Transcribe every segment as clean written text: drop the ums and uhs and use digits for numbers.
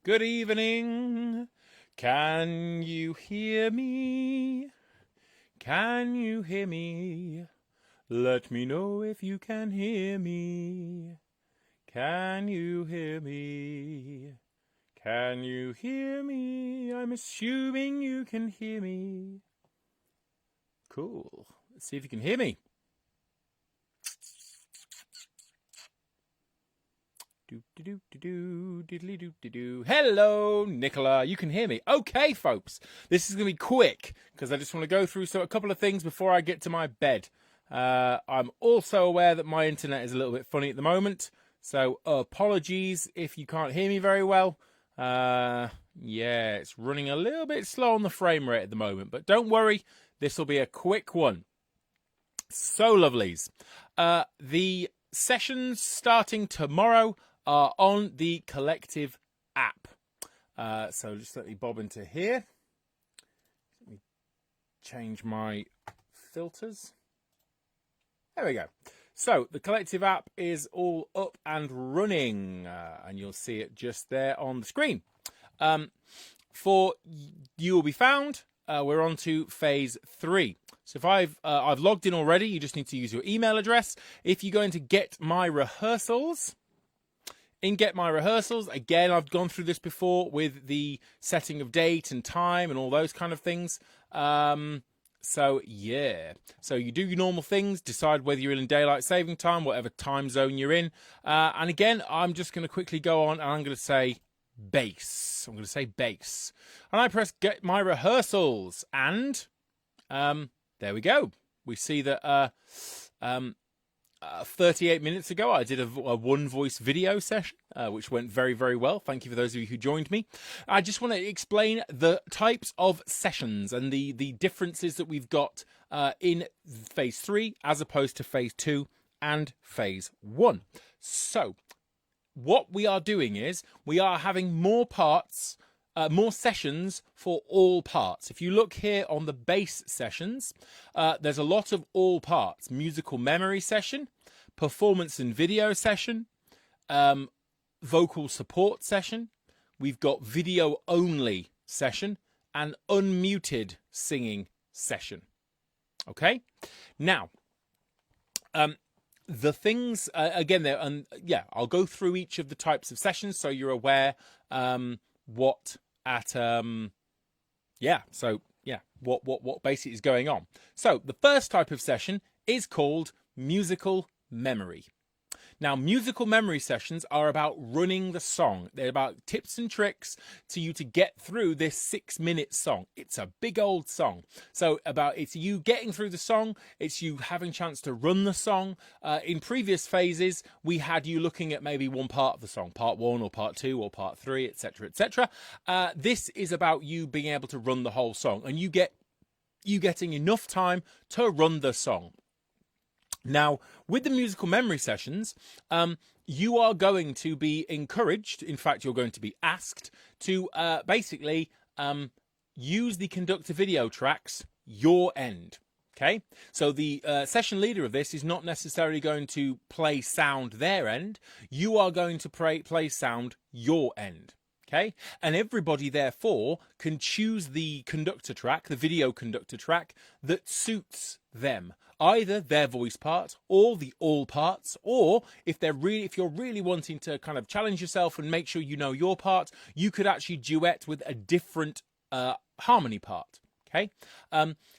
Good evening. Can you hear me? Can you hear me? Let me know if you can hear me. Can you hear me? Can you hear me? I'm assuming you can hear me. Cool. Let's see if you can hear me. Hello, Nicola. You can hear me. Okay, folks. This is going to be quick because I just want to go through a couple of things before I get to my bed. I'm also aware that my internet is a little bit funny at the moment. So apologies if you can't hear me very well. Yeah, it's running a little bit slow on the frame rate at the moment. But don't worry. This will be a quick one. So, lovelies. The sessions starting tomorrow are on the Collective app. So just let me bob into here. Let me change my filters. There we go. So the Collective app is all up and running, and you'll see it just there on the screen. For You Will Be Found, we're on to phase 3. So if I've logged in already, you just need to use your email address. If you go into Get My Rehearsals, in Get My Rehearsals, again, I've gone through this before with the setting of date and time and all those kind of things. So yeah, so you do your normal things, decide whether you're in daylight saving time, whatever time zone you're in. And again, I'm just going to quickly go on and I'm going to say bass. I'm going to say bass. And I press Get My Rehearsals and there we go. We see that 38 minutes ago, I did a one voice video session, which went very, very well. Thank you for those of you who joined me. I just want to explain the types of sessions and the differences that we've got in phase 3 as opposed to phase 2 and phase 1. So what we are doing is we are having more parts, more sessions for all parts. If you look here on the bass sessions, there's a lot of all parts. Musical memory session, performance and video session, vocal support session. We've got video only session and unmuted singing session. Okay? Now, the things, again, there, and yeah, I'll go through each of the types of sessions so you're aware what basically is going on. So the first type of session is called musical memory. Now, musical memory sessions are about running the song. They're about tips and tricks to you to get through this 6-minute song. It's a big old song. So it's you getting through the song. It's you having a chance to run the song. In previous phases, we had you looking at maybe one part of the song, part 1 or part 2 or part 3, etc., etc. This is about you being able to run the whole song and you getting enough time to run the song. Now, with the musical memory sessions, you are going to be encouraged, in fact, you're going to be asked to basically use the conductor video tracks your end. Okay, so the session leader of this is not necessarily going to play sound their end. You are going to play sound your end. Okay, and everybody therefore can choose the conductor track, the video conductor track that suits them, either their voice part or the all parts, or if you're really wanting to kind of challenge yourself and make sure you know your part, you could actually duet with a different harmony part. Okay,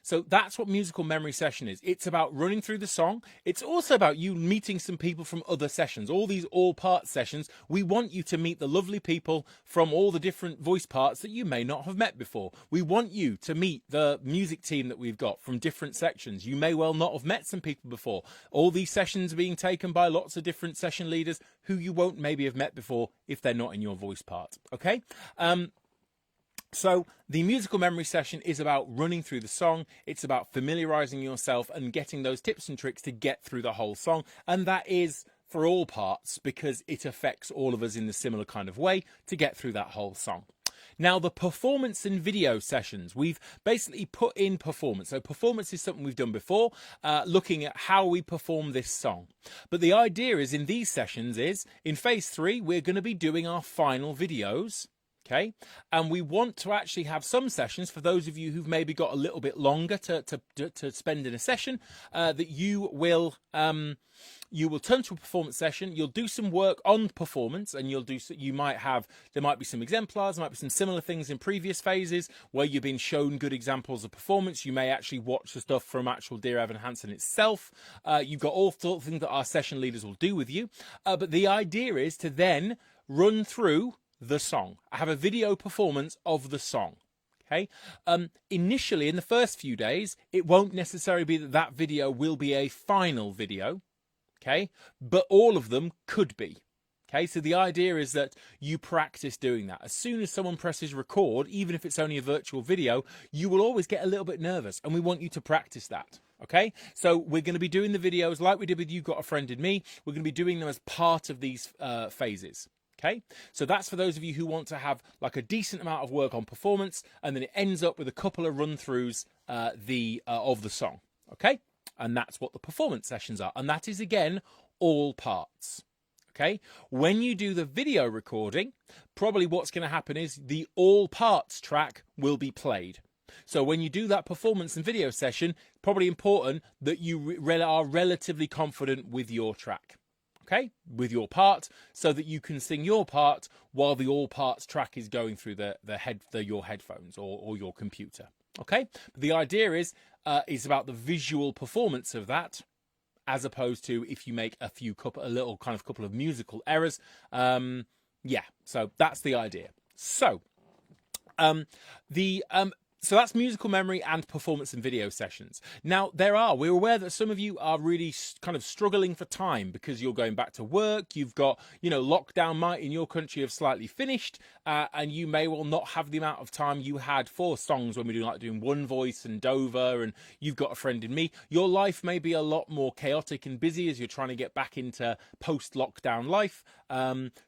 so that's what musical memory session is. It's about running through the song. It's also about you meeting some people from other sessions. All these all part sessions, we want you to meet the lovely people from all the different voice parts that you may not have met before. We want you to meet the music team that we've got from different sections. You may well not have met some people before. All these sessions are being taken by lots of different session leaders who you won't maybe have met before if they're not in your voice part. Okay? So the musical memory session is about running through the song. It's about familiarizing yourself and getting those tips and tricks to get through the whole song. And that is for all parts because it affects all of us in a similar kind of way to get through that whole song. Now, the performance and video sessions, we've basically put in performance. So performance is something we've done before, looking at how we perform this song. But the idea is in these sessions is, in phase 3, we're going to be doing our final videos. Okay, and we want to actually have some sessions for those of you who've maybe got a little bit longer to spend in a session, that you will turn to a performance session. You'll do some work on performance, and there might be some exemplars, there might be some similar things in previous phases where you've been shown good examples of performance. You may actually watch the stuff from actual Dear Evan Hansen itself. You've got all sorts of things that our session leaders will do with you, but the idea is to then run through the song. I have a video performance of the song. Okay. Initially, in the first few days, it won't necessarily be that video will be a final video. Okay. But all of them could be. Okay. So the idea is that you practice doing that. As soon as someone presses record, even if it's only a virtual video, you will always get a little bit nervous, and we want you to practice that. Okay, so we're going to be doing the videos like we did with You've Got a Friend in Me. We're going to be doing them as part of these phases. Okay, so that's for those of you who want to have like a decent amount of work on performance, and then it ends up with a couple of run-throughs of the song. Okay, and that's what the performance sessions are, and that is again all parts. Okay, when you do the video recording, probably what's going to happen is the all parts track will be played. So when you do that performance and video session, probably important that you are relatively confident with your track. Okay, with your part, so that you can sing your part while the all parts track is going through your headphones or your computer. Okay, but the idea is about the visual performance of that, as opposed to if you make a couple of musical errors. So that's the idea. So So that's musical memory and performance and video sessions. Now, we're aware that some of you are really kind of struggling for time because you're going back to work. You've got, lockdown might in your country have slightly finished, and you may well not have the amount of time you had for songs when we do doing One Voice and Dover and You've Got a Friend in Me. Your life may be a lot more chaotic and busy as you're trying to get back into post-lockdown life.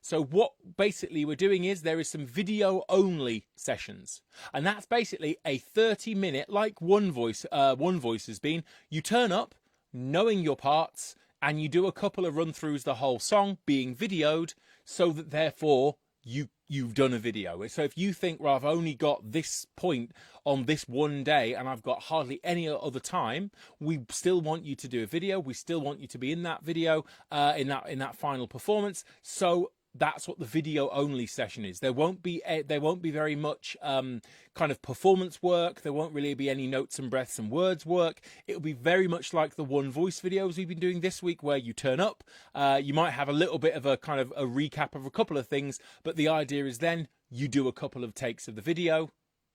So what basically we're doing is there is some video only sessions, and that's basically a 30-minute, like One Voice has been. You turn up knowing your parts and you do a couple of run-throughs the whole song being videoed, so that therefore you've done a video. So if you think, well, I've only got this point on this one day and I've got hardly any other time, we still want you to do a video. We still want you to be in that video, in that final performance. So that's what the video only session is. There won't be very much kind of performance work. There won't really be any notes and breaths and words work. It'll be very much like the One Voice videos we've been doing this week, where you turn up, you might have a little bit of a kind of a recap of a couple of things, but the idea is then you do a couple of takes of the video,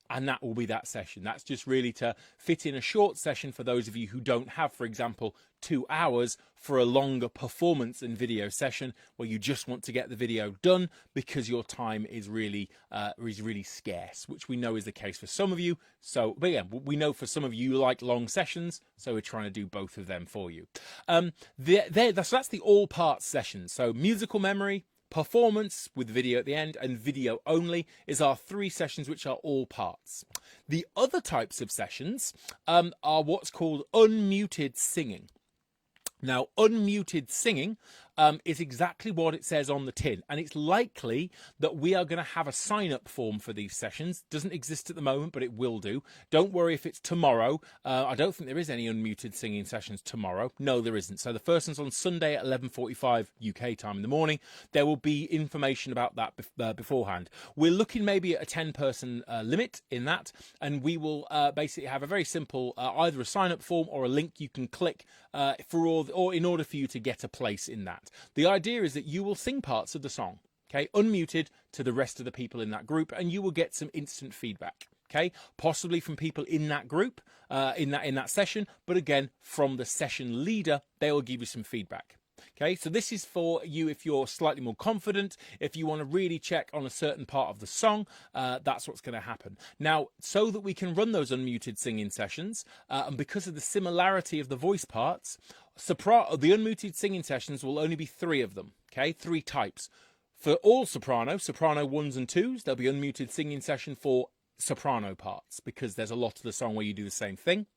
and that will be that session. That's just really to fit in a short session for those of you who don't have, for example, 2 hours for a longer performance and video session, where you just want to get the video done because your time is really scarce, which we know is the case for some of you. So, but yeah, we know for some of you like long sessions, so we're trying to do both of them for you. So that's the all parts session. So musical memory, performance with video at the end, and video only is our 3 sessions, which are all parts. The other types of sessions are what's called unmuted singing. Now, unmuted singing is exactly what it says on the tin, and it's likely that we are going to have a sign-up form for these sessions. Doesn't exist at the moment, but it will do. Don't worry if it's tomorrow. I don't think there is any unmuted singing sessions tomorrow. No, there isn't. So the first one's on Sunday at 11:45 UK time in the morning. There will be information about that beforehand. We're looking maybe at a 10-person limit in that, and we will basically have a very simple either a sign-up form or a link you can click or in order for you to get a place in that. The idea is that you will sing parts of the song, okay, unmuted to the rest of the people in that group, and you will get some instant feedback, okay, possibly from people in that group, in that session, but again, from the session leader, they will give you some feedback. Okay, so this is for you if you're slightly more confident, if you want to really check on a certain part of the song, that's what's going to happen. Now, so that we can run those unmuted singing sessions, and because of the similarity of the voice parts, the unmuted singing sessions will only be 3 of them, okay, 3 types. For all soprano, soprano ones and twos, there'll be unmuted singing session for soprano parts because there's a lot of the song where you do the same thing.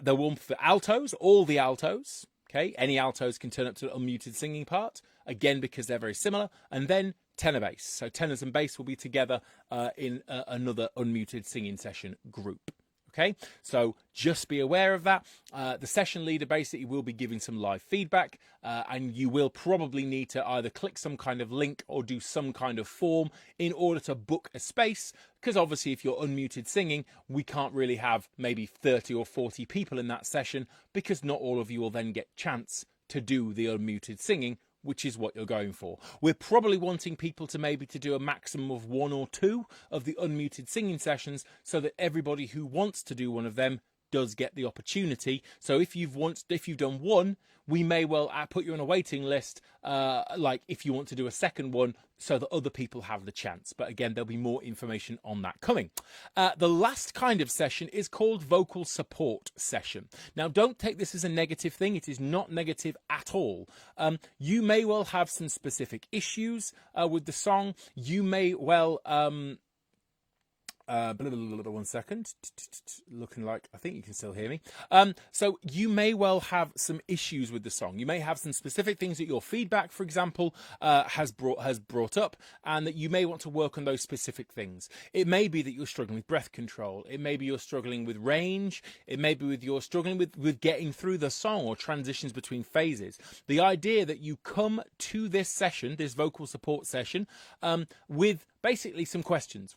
The one for altos, all the altos. Okay, any altos can turn up to an unmuted singing part, again, because they're very similar. And then tenor bass. So tenors and bass will be together in another unmuted singing session group. Okay, so just be aware of that. The session leader basically will be giving some live feedback, and you will probably need to either click some kind of link or do some kind of form in order to book a space, because obviously if you're unmuted singing, we can't really have maybe 30 or 40 people in that session, because not all of you will then get chance to do the unmuted singing, which is what you're going for. We're probably wanting people to maybe to do a maximum of 1 or 2 of the unmuted singing sessions so that everybody who wants to do one of them does get the opportunity. So if you've done one, we may well put you on a waiting list, like if you want to do a second one, so that other people have the chance. But again, there'll be more information on that coming. The last kind of session is called vocal support session. Now, don't take this as a negative thing. It is not negative at all. You may well have some specific issues with the song. You may well... 1 second. Looking like I think you can still hear me. So you may well have some issues with the song. You may have some specific things that your feedback, for example, has brought up, and that you may want to work on those specific things. It may be that you're struggling with breath control. It may be you're struggling with range. It may be you're struggling with getting through the song or transitions between phases. The idea that you come to this session, this vocal support session, with basically some questions,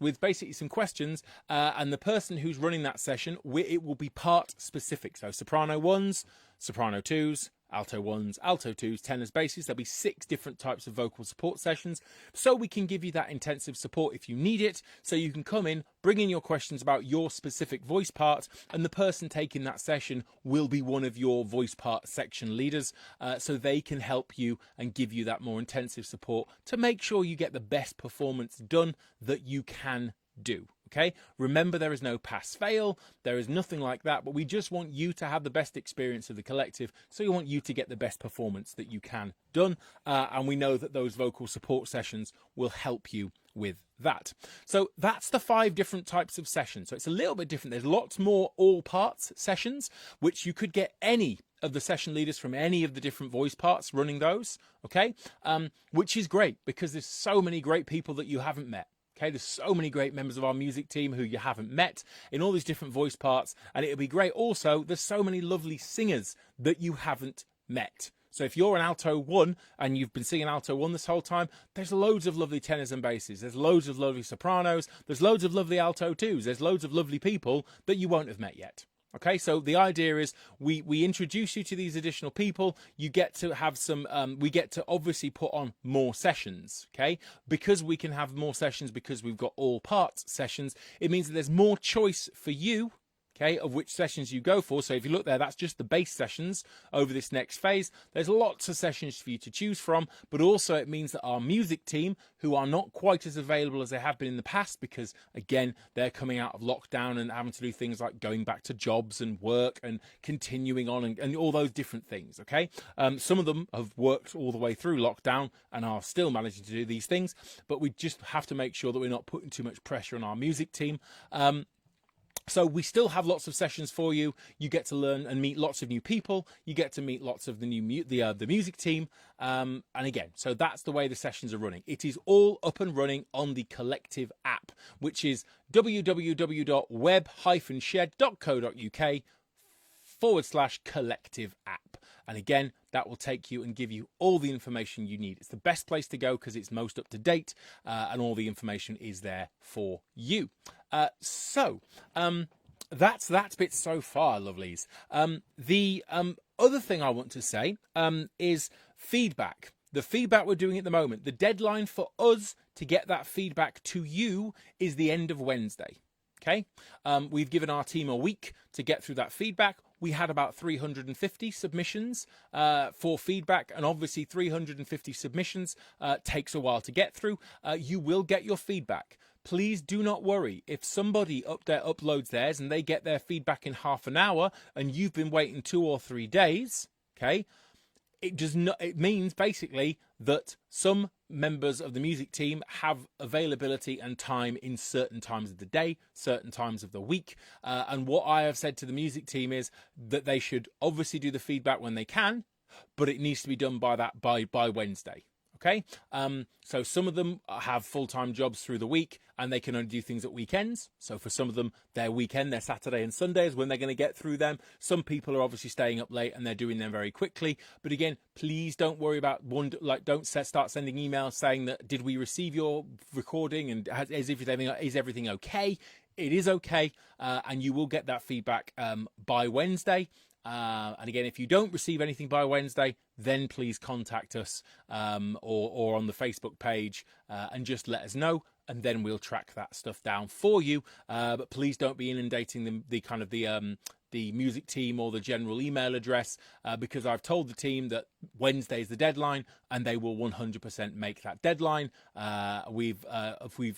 and the person who's running that session, it will be part specific. So soprano ones, soprano twos, alto ones, alto twos, tenors, basses. There'll be 6 different types of vocal support sessions, so we can give you that intensive support if you need it. So you can come in, bring in your questions about your specific voice part, and the person taking that session will be one of your voice part section leaders, so they can help you and give you that more intensive support to make sure you get the best performance done that you can do. Okay, remember, there is no pass fail, there is nothing like that, but we just want you to have the best experience of the collective, so we want you to get the best performance that you can done, and we know that those vocal support sessions will help you with that. So that's the 5 different types of sessions. So it's a little bit different. There's lots more all parts sessions, which you could get any of the session leaders from any of the different voice parts running those, okay, which is great because there's so many great people that you haven't met. Okay, there's so many great members of our music team who you haven't met in all these different voice parts, and it'll be great. Also, there's so many lovely singers that you haven't met. So if you're an alto 1 and you've been singing alto 1 this whole time, there's loads of lovely tenors and basses. There's loads of lovely sopranos. There's loads of lovely alto 2s. There's loads of lovely people that you won't have met yet. Okay, so the idea is we introduce you to these additional people. You get to have some, we get to obviously put on more sessions, okay? Because we can have more sessions because we've got all parts sessions, it means that there's more choice for you, okay, of which sessions you go for. So if you look there, that's just the bass sessions over this next phase. There's lots of sessions for you to choose from, but also it means that our music team, who are not quite as available as they have been in the past, because again, they're coming out of lockdown and having to do things like going back to jobs and work and continuing on and all those different things, okay? Some of them have worked all the way through lockdown and are still managing to do these things, but we just have to make sure that we're not putting too much pressure on our music team. So we still have lots of sessions for you. You get to learn and meet lots of new people. You get to meet lots of the new the music team. And again, so that's the way the sessions are running. It is all up and running on the Collective app, which is www.web-shed.co.uk/collective app. And again, that will take you and give you all the information you need. It's the best place to go because it's most up to date, and all the information is there for you. So that's that bit so far, lovelies. The other thing I want to say is feedback. The feedback we're doing at the moment, the deadline for us to get that feedback to you is the end of Wednesday. Okay, we've given our team a week to get through that feedback. We had about 350 submissions for feedback, and obviously 350 submissions takes a while to get through. You will get your feedback. Please do not worry. If somebody up there uploads theirs and they get their feedback in half an hour and you've been waiting 2 or 3 days, okay, it means basically that some members of the music team have availability and time in certain times of the day, certain times of the week. And what I have said to the music team is that they should obviously do the feedback when they can, but it needs to be done by Wednesday. Okay, so some of them have full-time jobs through the week and they can only do things at weekends. So for some of them, their weekend, their Saturday and Sunday is when they're going to get through them. Some people are obviously staying up late and they're doing them very quickly. But again, please don't worry about don't start sending emails saying that, did we receive your recording and is everything okay? It is okay, and you will get that feedback by Wednesday. And again, if you don't receive anything by Wednesday, then please contact us or on the Facebook page and just let us know, and then we'll track that stuff down for you. But please don't be inundating the music team or the general email address, because I've told the team that Wednesday is the deadline and they will 100% make that deadline. We've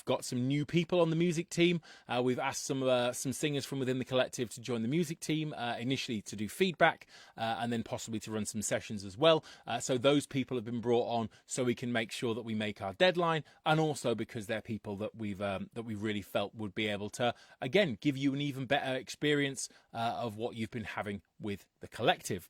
got some new people on the music team. We've asked some singers from within the collective to join the music team, initially to do feedback and then possibly to run some sessions as well. So those people have been brought on so we can make sure that we make our deadline, and also because they're people that we really felt would be able to, again, give you an even better experience of what you've been having with the collective.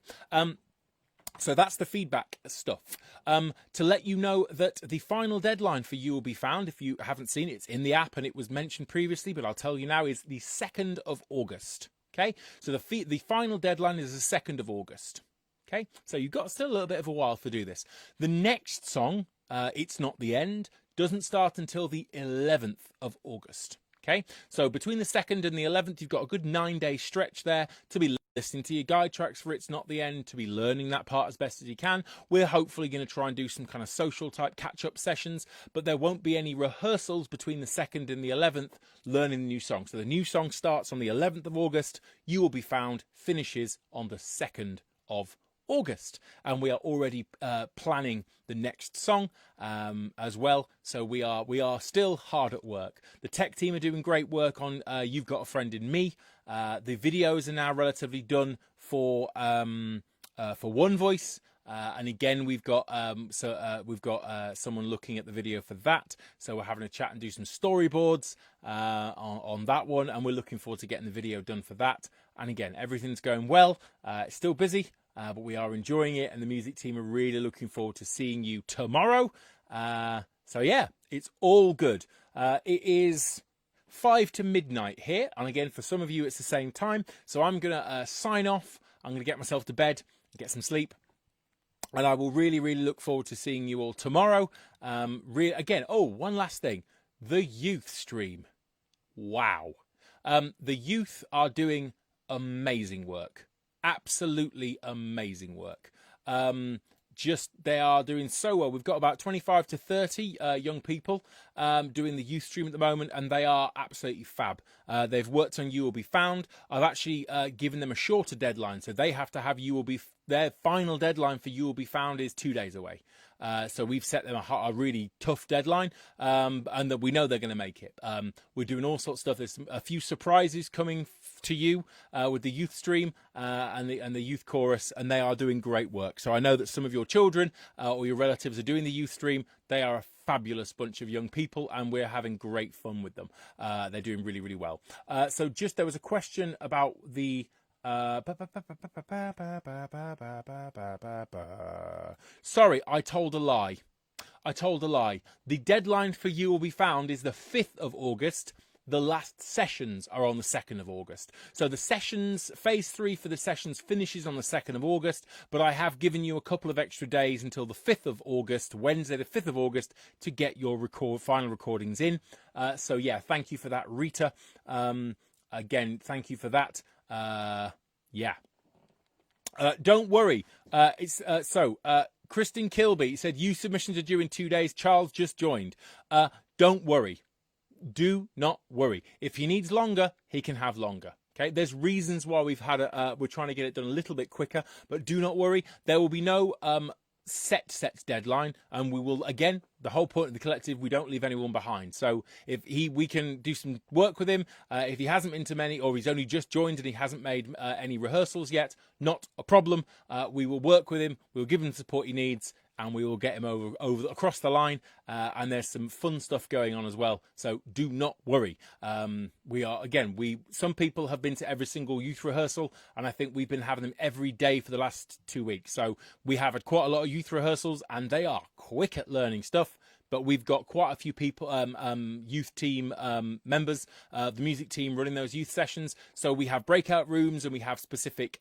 So that's the feedback stuff. To let you know that the final deadline for You Will Be Found, if you haven't seen it, it's in the app and it was mentioned previously, but I'll tell you now, is the 2nd of August. Okay, so the final deadline is the 2nd of August. Okay, so you've got still a little bit of a while to do this. The next song, It's Not the End, doesn't start until the 11th of August. Okay, so between the 2nd and the 11th, you've got a good 9-day stretch there to be listening to your guide tracks for It's Not the End, to be learning that part as best as you can. We're hopefully going to try and do some kind of social type catch-up sessions, but there won't be any rehearsals between the 2nd and the 11th learning the new song. So the new song starts on the 11th of August. You Will Be Found finishes on the 2nd of August, and we are already planning the next song as well. So we are still hard at work. The tech team are doing great work on You've Got a Friend in Me. The videos are now relatively done for One Voice. And again, we've got someone looking at the video for that. So we're having a chat and do some storyboards on that one, and we're looking forward to getting the video done for that. And again, everything's going well. It's still busy, but we are enjoying it, and the music team are really looking forward to seeing you tomorrow. So yeah, it's all good. It is 5 to midnight here, and again, for some of you, it's the same time. So I'm gonna sign off. I'm gonna get myself to bed, get some sleep. And I will really, really look forward to seeing you all tomorrow. Again, one last thing. The youth stream. Wow. The youth are doing amazing work. Absolutely amazing work. They are doing so well. We've got about 25 to 30 young people doing the youth stream at the moment, and they are absolutely fab. They've worked on You Will Be Found. I've actually given them a shorter deadline, so they have to have their final deadline for You Will Be Found is 2 days away. So we've set them a really tough deadline, and that we know they're going to make it. We're doing all sorts of stuff. There's a few surprises coming to you with the youth stream and the youth chorus, and they are doing great work. So I know that some of your children or your relatives are doing the youth stream. They are a fabulous bunch of young people, and we're having great fun with them. They're doing really, really well. So there was a question about the sorry, I told a lie. The deadline for You Will Be Found is the 5th of August. The last sessions are on the 2nd of August. So the sessions, phase 3 for the sessions finishes on the 2nd of August, but I have given you a couple of extra days until the 5th of August, Wednesday the 5th of August, to get your final recordings in. So yeah, thank you for that, Rita. Again, thank you for that. Don't worry. Kristen Kilby said, you submissions are due in 2 days. Charles just joined. Don't worry. Do not worry. If he needs longer, he can have longer. Okay, there's reasons why we're trying to get it done a little bit quicker, but do not worry. There will be no set deadline, and we will, again, the whole point of the collective, we don't leave anyone behind. So if we can do some work with him. If he hasn't been to many, or he's only just joined and he hasn't made any rehearsals yet, not a problem. We will work with him. We'll give him the support he needs, and we will get him across the line. And there's some fun stuff going on as well. So do not worry. Some people have been to every single youth rehearsal, and I think we've been having them every day for the last 2 weeks. So we have had quite a lot of youth rehearsals, and they are quick at learning stuff. But we've got quite a few people, youth team members, the music team running those youth sessions. So we have breakout rooms, and we have specific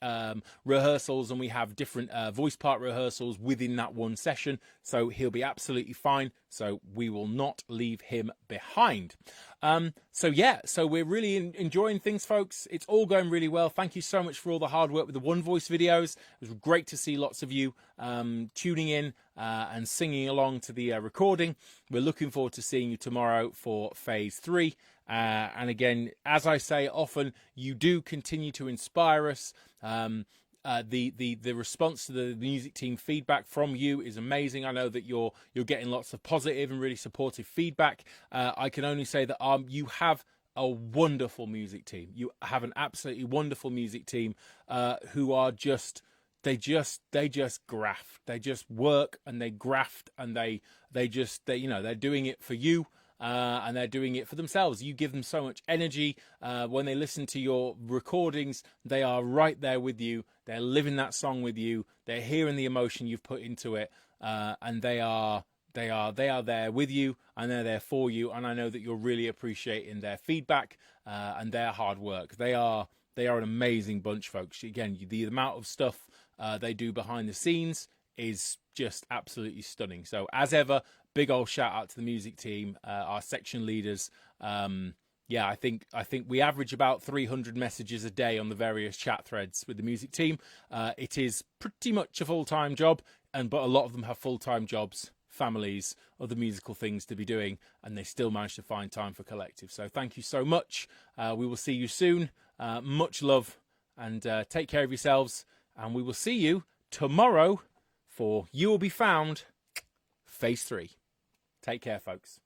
rehearsals, and we have different voice part rehearsals within that one session. So he'll be absolutely fine. So we will not leave him behind. So we're really enjoying things, folks. It's all going really well. Thank you so much for all the hard work with the One Voice videos. It was great to see lots of you tuning in and singing along to the recording. We're looking forward to seeing you tomorrow for phase 3. And again, as I say often, you do continue to inspire us. The response to the music team feedback from you is amazing. I know that you're getting lots of positive and really supportive feedback. I can only say that you have a wonderful music team. You have an absolutely wonderful music team who are they just graft. They just work and they graft, and they're doing it for you. And they're doing it for themselves. You give them so much energy. When they listen to your recordings, they are right there with you. They're living that song with you. They're hearing the emotion you've put into it, and they are there with you, and they're there for you. And I know that you're really appreciating their feedback and their hard work. They are an amazing bunch, folks. Again, the amount of stuff they do behind the scenes is just absolutely stunning. So as ever, big old shout out to the music team, our section leaders. I think we average about 300 messages a day on the various chat threads with the music team. It is pretty much a full-time job, but a lot of them have full-time jobs, families, other musical things to be doing, and they still manage to find time for Collective. So thank you so much. We will see you soon. Much love, and take care of yourselves, and we will see you tomorrow for You Will Be Found Phase 3. Take care, folks.